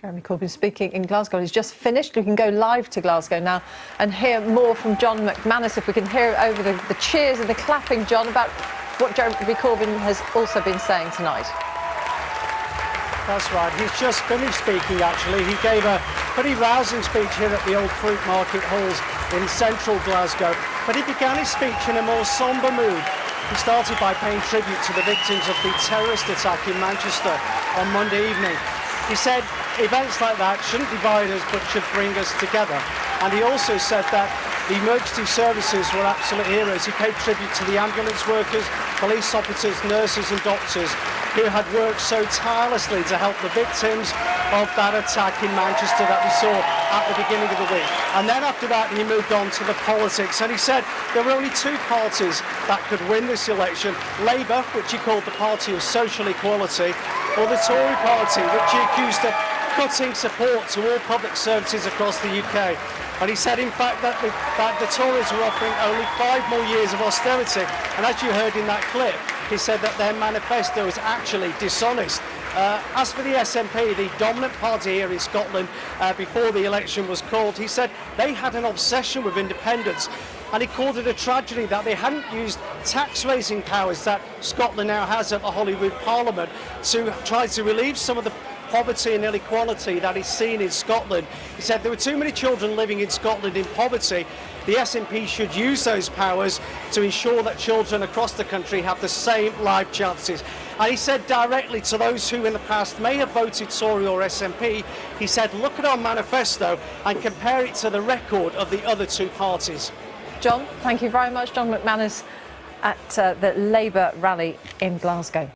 Jeremy Corbyn speaking in Glasgow. He's just finished. We can go live to Glasgow now and hear more from John McManus, if we can hear it over the cheers and the clapping, John, about what Jeremy Corbyn has also been saying tonight. That's right. He's just finished speaking, actually. He gave a pretty rousing speech here at the Old Fruit Market Halls in central Glasgow. But he began his speech in a more sombre mood. He started by paying tribute to the victims of the terrorist attack in Manchester on Monday evening. He said events like that shouldn't divide us but should bring us together. And he also said that the emergency services were absolute heroes. He paid tribute to the ambulance workers, police officers, nurses and doctors who had worked so tirelessly to help the victims of that attack in Manchester that we saw at the beginning of the week. And then after that he moved on to the politics, and he said there were only two parties that could win this election: Labour, which he called the party of social equality, or the Tory party, which he accused of cutting support to all public services across the UK. And he said, in fact, that the Tories were offering only 5 more years of austerity. And as you heard in that clip, he said that their manifesto is actually dishonest. As for the SNP, the dominant party here in Scotland, before the election was called, he said they had an obsession with independence. And he called it a tragedy that they hadn't used tax-raising powers that Scotland now has at the Holyrood Parliament to try to relieve some of the poverty and inequality that is seen in Scotland. He said there were too many children living in Scotland in poverty. The SNP should use those powers to ensure that children across the country have the same life chances. And he said directly to those who in the past may have voted Tory or SNP, he said, look at our manifesto and compare it to the record of the other two parties. John, thank you very much. John McManus at the Labour rally in Glasgow.